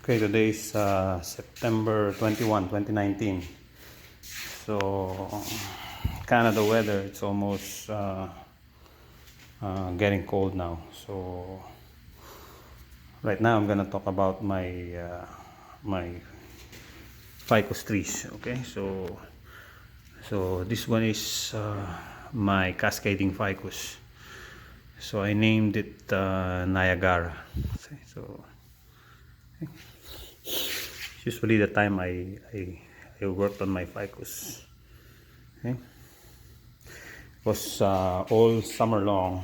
Okay, today is September 21, 2019. So, Canada weather, it's almost getting cold now. So, right now I'm gonna talk about my ficus trees. Okay, so this one is my cascading ficus. So I named it Niagara. So usually the time I worked on my ficus, okay, was all summer long.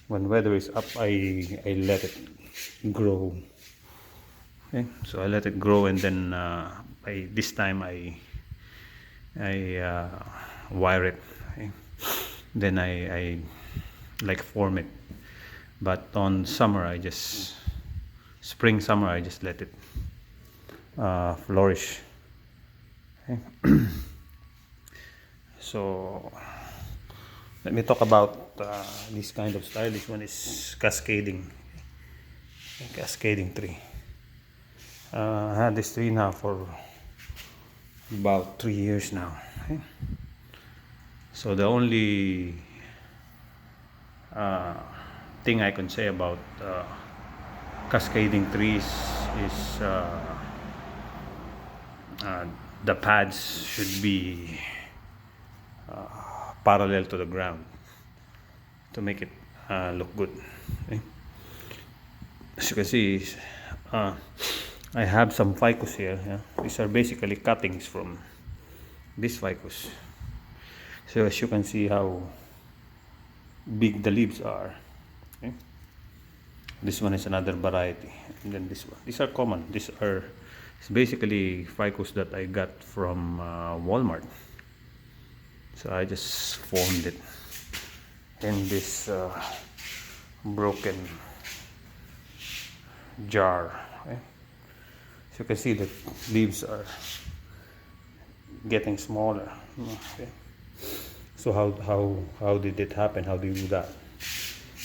When weather is up, I let it grow. Okay, so I let it grow, and then by this time I wire it. Okay? Then I like form it. But on summer, spring summer I just let it flourish. Okay? So let me talk about this kind of style. This one is cascading, cascading tree. I had this tree now for about 3 years now. Okay? So the only thing I can say about cascading trees is the pads should be parallel to the ground to make it look good. Okay? As you can see, I have some ficus here. Yeah? These are basically cuttings from this ficus. So as you can see how big the leaves are. Okay? This one is another variety, and then this one. These are common. It's basically ficus that I got from Walmart. So I just formed it in this broken jar. Okay? So you can see the leaves are getting smaller. Okay? So how did it happen? How do you do that?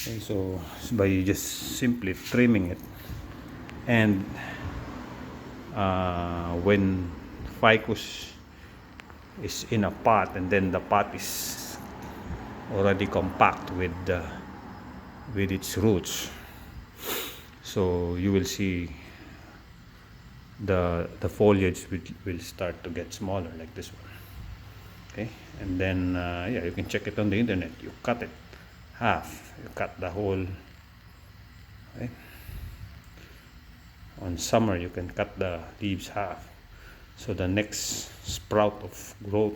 Okay, so by just simply trimming it, and when ficus is in a pot, and then the pot is already compact with its roots, so you will see the foliage will start to get smaller, like this one. Okay, and then yeah, you can check it on the internet. You cut it half, you cut the whole. Okay? On summer you can cut the leaves half, so the next sprout of growth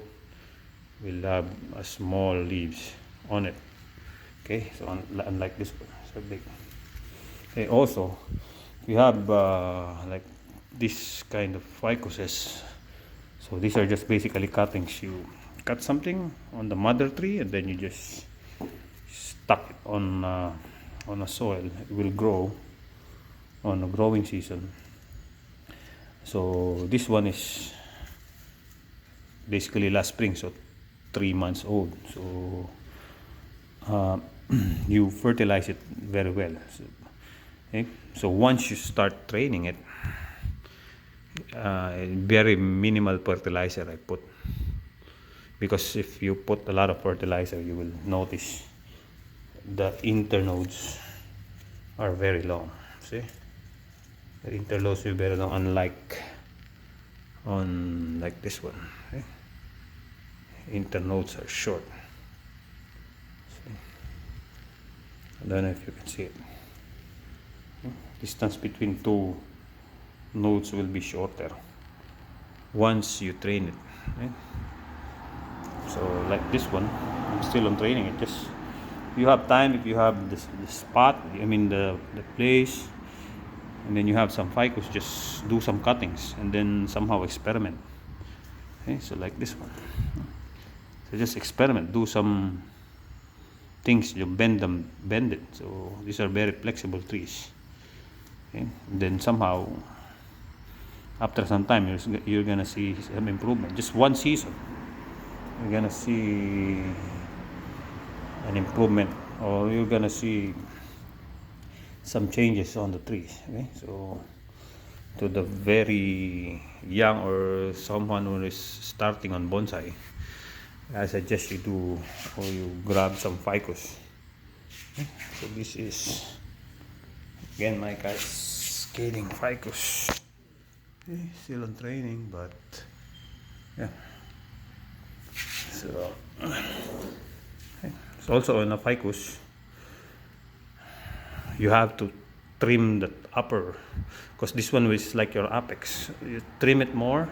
will have a small leaves on it. Okay, so unlike this one, so big. Okay, also if you have like this kind of ficuses, so these are just basically cuttings. You cut something on the mother tree, and then you just stuck it on a soil. It will grow on a growing season. So this one is basically last spring, so 3 months old. So you fertilize it very well. So, okay? So once you start training it, very minimal fertilizer I put, because if you put a lot of fertilizer, you will notice the internodes are very long. See, the internodes will be very long, unlike on like this one. Okay? Internodes are short. See? I don't know if you can see it. Distance between two nodes will be shorter once you train it. Okay? So like this one, I'm still on training it. Just you have time, if you have this spot, I mean the place, and then you have some ficus, just do some cuttings and then somehow experiment. Okay, so like this one, so just experiment, do some things, you bend it. So these are very flexible trees. Okay, and then somehow after some time you're gonna see some improvement. Just one season, you're gonna see an improvement, or you're gonna see some changes on the trees. Okay, so to the very young or someone who is starting on bonsai, I suggest you do, or you grab some ficus. So this is again my cascading ficus. Still on training, but yeah. So it's also in a ficus. You have to trim the upper, because this one is like your apex. You trim it more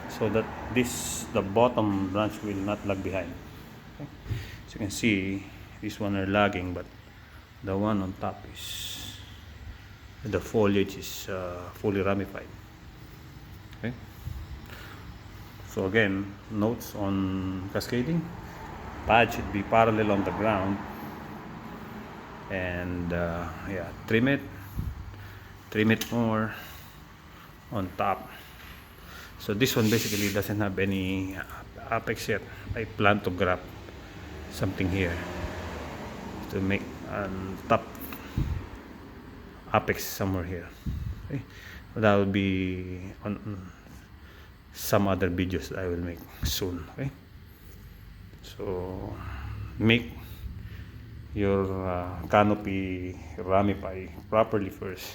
so that the bottom branch will not lag behind. Okay. So you can see this one are lagging, but the one on top is, the foliage is fully ramified. Okay. So again, notes on cascading: pad should be parallel on the ground, and yeah, trim it more on top. So this one basically doesn't have any apex yet. I plan to grab something here to make top apex somewhere here. Okay. But that will be on some other videos that I will make soon. Okay. So make your canopy ramify properly first.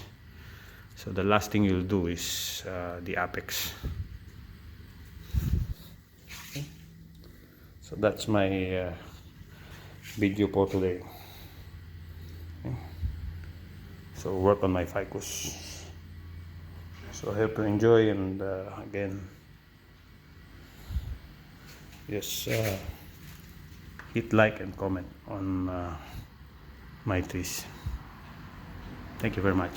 So the last thing you'll do is the apex. Okay. So that's my video for today. Okay. So work on my ficus. So I hope you enjoy, and again, just hit like and comment on my trees. Thank you very much.